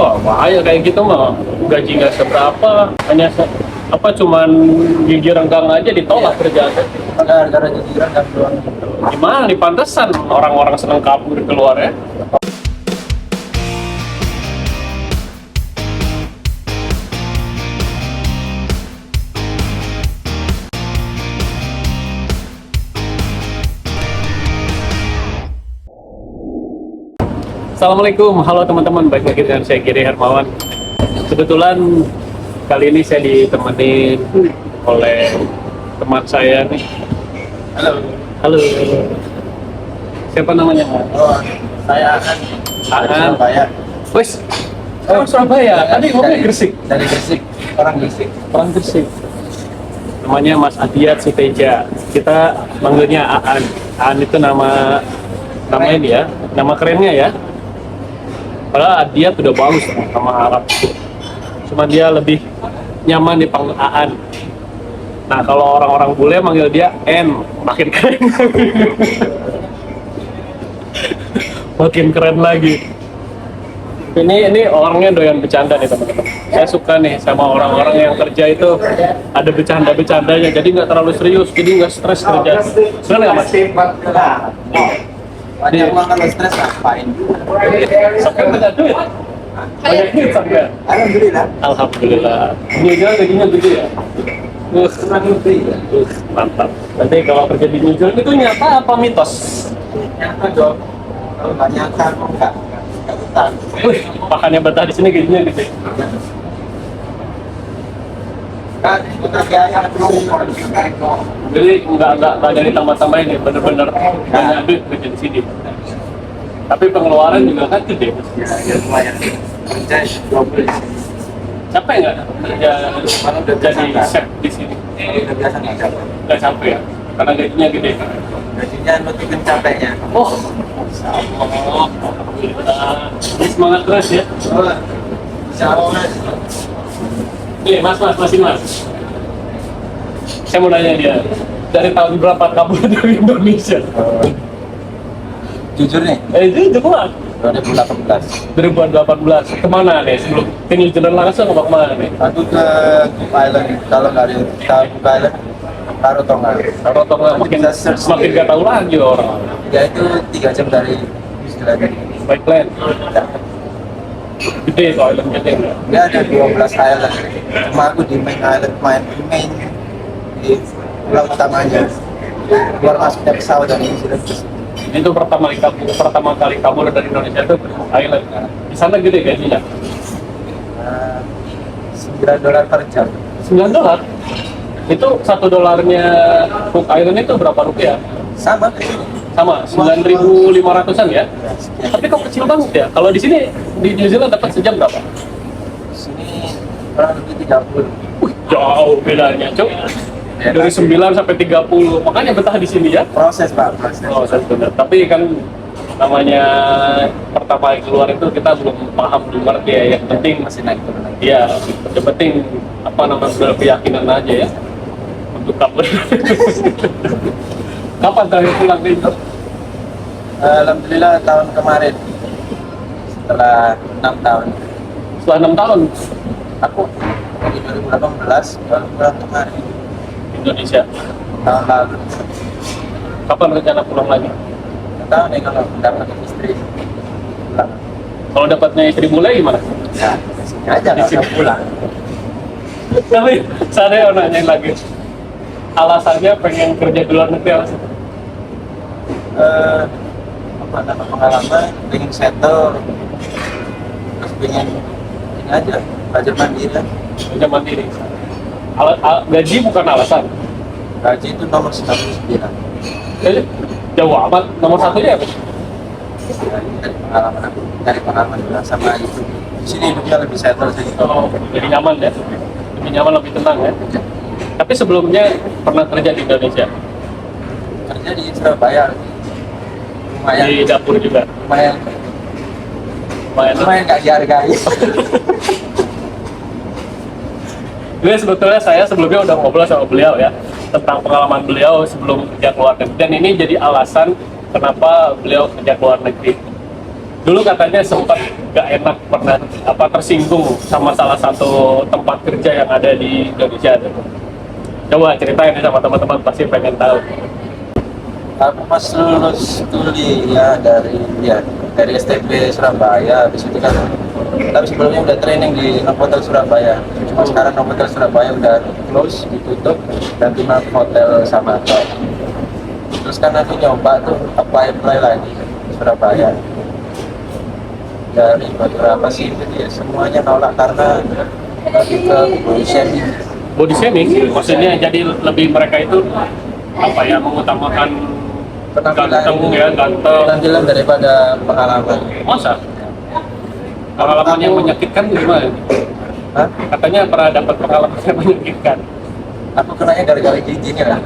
Wah, bahaya kayak gitu mah. Gaji nggak seberapa, hanya cuman gigi renggang aja ditolak kerjaannya. Gara-gara jijiran dan doang. Gimana nih pantesan orang-orang seneng kabur keluar ya? Assalamualaikum, halo teman-teman, baik lagi dengan saya Giri Hermawan. Kebetulan kali ini saya ditemani oleh teman saya nih. Halo. Halo. Siapa namanya? Oh, saya akan Surabaya. Wes. Oh, Surabaya. Tadi ngomongnya Gresik. Dari Gresik, orang Gresik. Orang Gresik. Namanya Mas Adiat Suteja. Kita manggilnya Aan. Aan itu nama ini ya, nama kerennya ya. Padahal Adiat udah bagus sama Arab. Cuma dia lebih nyaman dipanggil Aan. Nah, kalau orang-orang bule manggil dia N, makin keren. Makin keren lagi. Ini orangnya doyan bercanda nih teman-teman. Saya suka nih sama orang-orang yang kerja itu ada bercanda-bercandanya, jadi nggak terlalu serius, jadi nggak stres kerja. Sebenarnya nggak Mas? Ada uang kalau stres ngapain? Sampai banyak duit. Banyak duit sampai. Alhamdulillah. Alhamdulillah. New Zealand gajinya gede ya. Mantap. Nanti kalau kerja di New Zealand itu nyata apa mitos? Nyata dong. Kalau nggak nyata, enggak utang. Makanya betah di sini gajinya gede. Kan kita biaya Jadi nggak jadi tambah-tambahin ya, bener-bener banyak duit kerja di sini. Tapi pengeluaran juga kan gede. ya lumayan. Kerja 20. Capek nggak kerja jadi chef di sini? Udah biasa nggak capek. Nggak capek ya, karena gajinya gede. Gajinya nutupin capeknya. Oh, Masya Allah. Alhamdulillah. Ini semangat terus ya. Oh, insya Allah. Nih, Mas. Saya mau nanya dia, dari tahun berapa kamu dari Indonesia? Jujur nih, Jujur lah. 2018. 2018. Kemana nih? Sebelum ke New Zealand langsung apa kemana nih? Aku ke Cook Island. Kalau nggak di Cook Island, Rarotonga. Rarotonga makin Bisa search semakin di- gak tahu lagi orang. Ya itu 3 jam dari New Zealand. Baikland. Ya. Gede tuh island gede. Dia ada 12 island. Cuma aku di main island, main di pulau utamanya. Keluar masuknya pesawat dari New Zealand. Itu pertama kali kabur dari Indonesia itu island. Di sana gede gajinya. $9 per jam. $9. Itu $1 Cook Island itu berapa rupiah? Sama di sini. Sama 9.500-an ya. Tapi kok kecil banget ya. Kalau di sini di New Zealand dapat sejam berapa? Di sini kurang lebih 30. Wih, jauh bedanya, Cuk. Ya, Dari 9 sampai 30. Makanya betah di sini ya. proses Pak, proses. Oh, saya benar. Tapi kan namanya pertama kali keluar itu kita belum paham, belum ngerti ya. Yang penting Masih naik turun lagi. ya, yang penting apa namanya berkeyakinan aja ya untuk kabur. Kapan terakhir pulang itu? Alhamdulillah tahun kemarin setelah 6 tahun. Setelah 6 tahun Aku di 2018 baru pulang kemarin Indonesia. tahun lalu. Kapan rencana pulang lagi? Nggak tahu nih kalau dapat istri pulang. Kalau dapatnya istri mulai gimana? Ya, di sini aja nggak usah pulang. Tapi saya mau nanyain lagi. Alasannya pengen kerja di luar negeri apa sih? Apa dapat pengalaman, pengen settle, terus pengen ini aja belajar mandiri. Kerja mandiri. Gaji bukan alasan. Gaji itu nomor 99. Jadi jauh amat. Nomor satunya apa? Dari pengalaman aku, dari pengalaman juga sama itu. Di sini hidupnya lebih settle jadi. Oh, jadi nyaman ya. Lebih nyaman, lebih tenang ya. Tapi sebelumnya pernah kerja di Indonesia. Kerja di Surabaya, lumayan, Di dapur juga. lumayan, lumayan nggak dihargai. Jadi sebetulnya saya sebelumnya udah ngobrol sama beliau ya tentang pengalaman beliau sebelum kerja ke luar negeri, dan ini jadi alasan kenapa beliau kerja ke luar negeri. Dulu katanya sempat gak enak, pernah apa tersinggung sama salah satu tempat kerja yang ada di Indonesia. Coba ceritain nih sama teman-teman, pasti pengen tahu. Aku pas lulus kuliah dari STB Surabaya, habis itu kan tapi sebelumnya udah training di Novotel Surabaya. Cuma sekarang Novotel Surabaya udah close, ditutup, dan cuma hotel sama top. Terus kan aku nyoba tuh apply lagi di Surabaya. Dari beberapa sih itu dia semuanya nolak karena lebih ke body shaming. Body shaming, maksudnya jadi lebih mereka itu apa ya, mengutamakan ganteng ya, ganteng. Penampilan daripada pengalaman. Masa? Pengalaman yang menyakitkan gimana? Hah? Katanya pernah dapat pengalaman yang menyakitkan. Aku kenanya gara-gara giginya lah.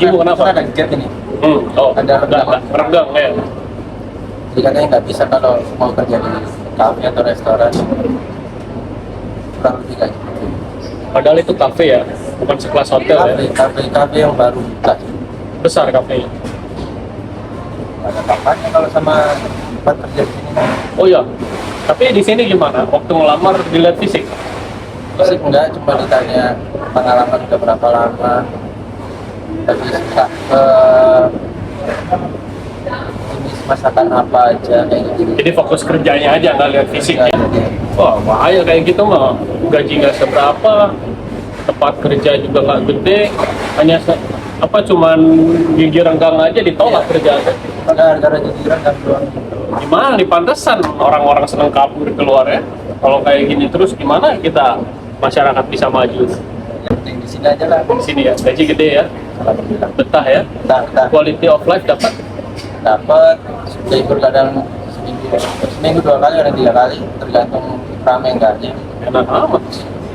Ibu kenapa? Karena ada gap ini. Oh, Ada renggang ya. Jadi katanya nggak bisa kalau mau kerja di kafe atau restoran. Kurang lebih kayak gitu. Padahal itu kafe ya, bukan sekelas hotel ya. Kafe yang baru buka. Besar kafenya. Ada kampanye kalau sama tempat kerja di sini. Oh iya. Tapi di sini gimana? Waktu ngelamar dilihat fisik? Fisik enggak, cuma ditanya pengalaman udah berapa lama. Tapi suka ini masakan apa aja kayak gitu. Jadi fokus kerjanya aja, nggak lihat fisiknya. Wah, bahaya kayak gitu mah. Gaji nggak seberapa, tempat kerja juga nggak gede, hanya cuman gigi renggang aja ditolak kerjaannya. Gara-gara jijiran dan doang. Gimana nih, pantesan orang-orang seneng kabur keluar ya. Kalau kayak gini terus gimana kita masyarakat bisa maju? Yang penting di sini aja lah. Di sini ya, gaji gede ya, Alhamdulillah. betah ya, Kita quality of life dapat. libur kadang seminggu 2 kali, kadang 3 kali, tergantung rame enggaknya. Enak amat,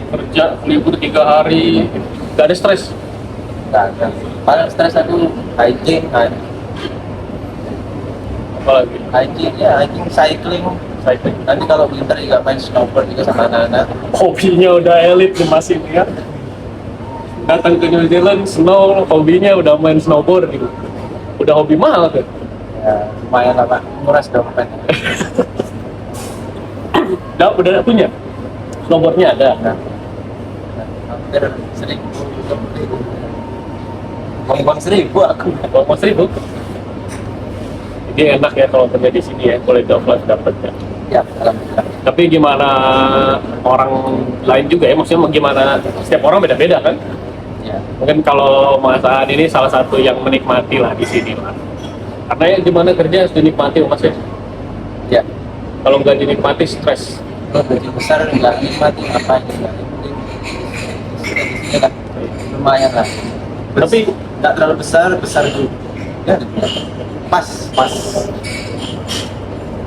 kerja libur 3 hari, gak ada stres. Nggak ada. Paling stres aku hiking, Apalagi hiking, cycling. cycling. Nanti kalau winter juga main snowboard juga sama anak-anak. Hobinya udah elit di Mas ini ya. Datang ke New Zealand, snow, hobinya udah main snowboard gitu. Udah hobi mahal kan? Ya lumayan lah Pak, nguras dompet. Udah punya? Snowboardnya ada? Nah, hampir 1.000 lebih. Bang 1.000 aku. Kalau mau 1.000? Jadi enak ya kalau kerja di sini ya, quality of life dapatnya. Ya, alhamdulillah. Tapi gimana orang lain juga ya, maksudnya gimana, setiap orang beda-beda kan? Ya, Mungkin kalau Mas Aan ini salah satu yang menikmati lah di sini lah. Karena ya gimana kerja harus dinikmati Mas ya. ya. Kalau nggak dinikmati stres. Kalau gaji besar nggak nikmati apa aja nggak. Di sini kan lumayan lah. Tapi nggak terlalu besar juga. Ya, pas.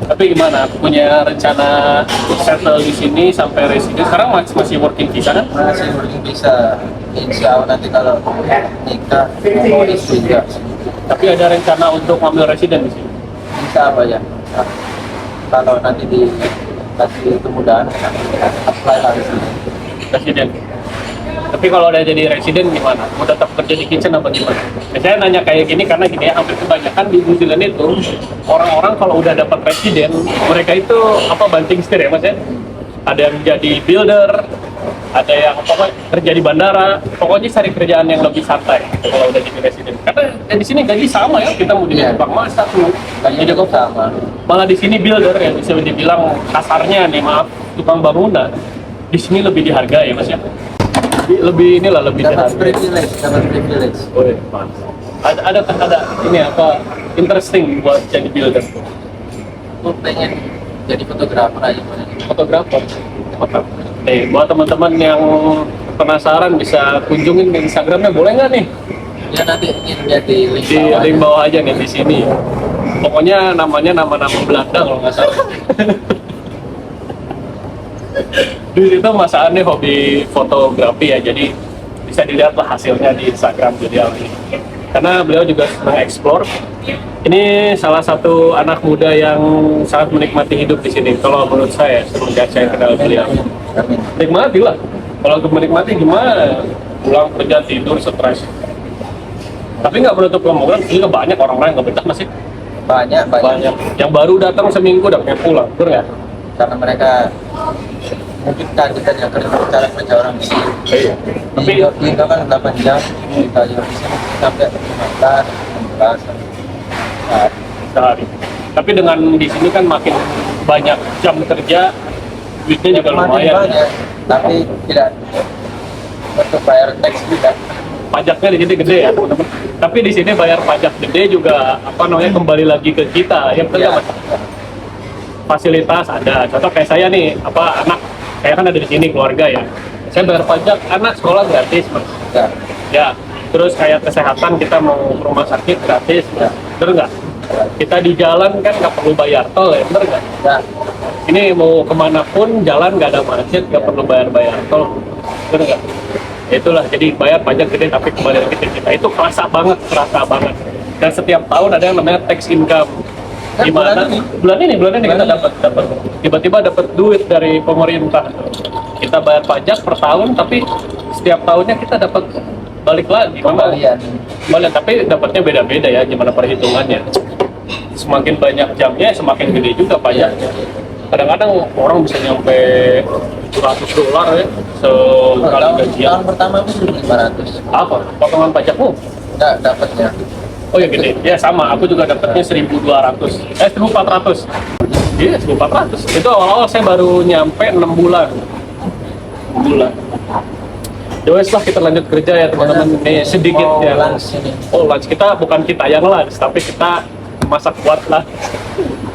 Tapi gimana? Punya rencana settle di sini sampai resident? Sekarang masih working visa kan? Masih belum bisa. Insya Allah nanti kalau nikah mau istri juga. Tapi ada rencana untuk ngambil resident di sini. Bisa apa ya? Nah, kalau nanti dikasih kemudahan, apply lagi sini. Resident. Tapi kalau udah jadi resident gimana? Mau tetap kerja di kitchen apa gimana? Saya nanya kayak gini karena gini ya, hampir kebanyakan di New Zealand itu orang-orang kalau udah dapat resident, mereka itu banting setir ya Mas ya? Ada yang jadi builder, ada yang kerja di bandara, pokoknya cari kerjaan yang lebih santai kalau udah jadi resident. Karena di sini gaji sama ya, kita mau jadi tukang masak, gaji juga sama. Malah di sini builder ya bisa dibilang kasarnya nih, maaf, tukang bangunan di sini lebih dihargai ya Mas ya. Lebih Dapat dihargai. privilege. Oh iya, ada ini interesting buat jadi builder. Aku pengen jadi fotografer aja. Fotografer. Nih, buat teman-teman yang penasaran bisa kunjungin ke Instagramnya, boleh nggak nih? Ya nanti ingin lihat di link Di bawah. link bawah aja nih di sini. Pokoknya namanya nama-nama Belanda kalau nggak salah. Di situ Mas Aan nih hobi fotografi ya, jadi bisa dilihat lah hasilnya di Instagram beliau ini. Karena beliau juga senang explore. Ini salah satu anak muda yang sangat menikmati hidup di sini. Kalau menurut saya, semenjak saya kenal beliau, Amin. nikmati lah. Kalau menikmati gimana? Pulang kerja tidur stres. Tapi nggak menutup kemungkinan juga banyak orang-orang yang nggak betah masih. banyak. Yang baru datang seminggu udah pengen pulang, betul nggak? Karena mereka mungkin kaget aja cara kerja orang di sini. Iya. Tapi di Indo kan 8 jam, kita aja di sini sampai 15, 16 sehari. Tapi dengan di sini kan makin banyak jam kerja, duitnya juga lumayan. banyak, tapi tidak untuk bayar tax juga. Pajaknya di sini gede ya, teman-teman. Tapi di sini bayar pajak gede juga apa namanya kembali lagi ke kita. Yang pertama fasilitas ada. Contoh kayak saya nih, apa anak saya kan ada di sini keluarga ya. Saya bayar pajak, anak sekolah gratis, Mas. Ya. Ya. Terus kayak kesehatan kita mau ke rumah sakit gratis, Ya. bener nggak? Kita di jalan kan nggak perlu bayar tol ya, bener nggak? Ya. Ini mau kemanapun jalan nggak ada macet, nggak perlu bayar tol, bener nggak? Itulah jadi bayar pajak gede tapi kembali lagi ke kita itu kerasa banget. Dan setiap tahun ada yang namanya tax income. Kan Gimana? Bulan ini kita dapat tiba-tiba dapat duit dari pemerintah. Kita bayar pajak per tahun tapi setiap tahunnya kita dapat balik lagi. Kembalian. Kembalian tapi dapatnya beda-beda ya gimana perhitungannya. Semakin banyak jamnya semakin gede juga pajaknya. Kadang-kadang orang bisa nyampe $100 ya sekali gajian. Tahun pertama itu 1.500. Apa? Potongan pajakmu? Enggak dapatnya. Oh ya gede. Ya sama, aku juga dapatnya 1.200. 1.400. Iya, 1.400. Itu awal-awal saya baru nyampe 6 bulan. 6 bulan. Ya wes lah kita lanjut kerja ya teman-teman. Ini sedikit Mau ya. lunch ini. Oh lunch kita bukan kita yang lunch, tapi kita masak kuat lah.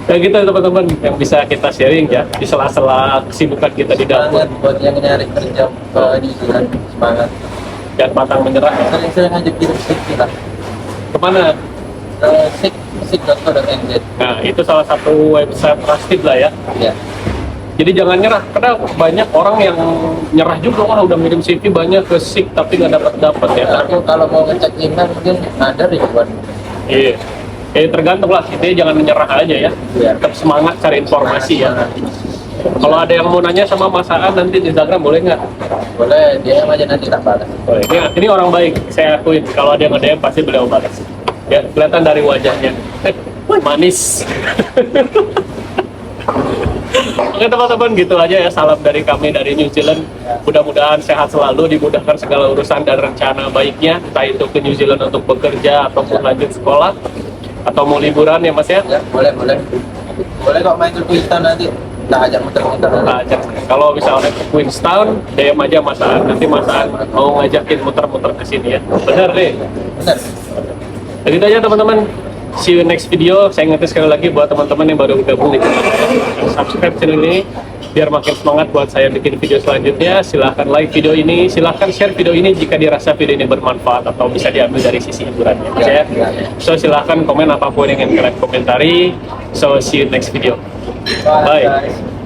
Kayak gitu teman-teman yang bisa kita sharing ya di sela-sela kesibukan kita di dapur. Semangat buat yang nyari kerja ke New Zealand, semangat. Dan pantang menyerah ya. Sering-sering aja kirim CV lah. Kemana? sik.co.nz. Nah itu salah satu website trusted lah ya. Ya. Jadi jangan nyerah, karena banyak orang yang nyerah juga, wah udah ngirim CV banyak ke SIK tapi nggak dapat ya. Aku kalau mau ngecek email mungkin ada ribuan. Iya. Tergantung lah, intinya jangan menyerah aja ya. Iya. Tetap semangat cari informasi ya. Kalau ada yang mau nanya sama Mas Aan nanti di Instagram boleh nggak? Boleh, DM aja nanti tak balas. Boleh. Ini orang baik, saya akuin. Kalau ada yang nge-DM pasti beliau balas. Ya, kelihatan dari wajahnya. Manis. Oke teman-teman, gitu aja ya. Salam dari kami dari New Zealand. Mudah-mudahan sehat selalu, dimudahkan segala urusan dan rencana baiknya. Entah itu ke New Zealand untuk bekerja ataupun lanjut sekolah atau mau liburan ya Mas ya. Ya, boleh. Boleh kok main ke Queenstown nanti. Tak ajak muter-muter. Nah, kalau misalnya ke Queenstown, DM aja Mas Aan. Nanti Mas Aan mau ngajakin muter-muter ke sini ya. Bener deh. Benar. Begitu aja teman-teman. See you next video. Saya ingetin sekali lagi buat teman-teman yang baru gabung di channel saya, subscribe channel ini biar makin semangat buat saya bikin video selanjutnya. Silahkan like video ini, silahkan share video ini jika dirasa video ini bermanfaat atau bisa diambil dari sisi hiburannya. Ya. So silahkan komen apapun yang ingin kalian komentari. So see you next video. Bye. Guys.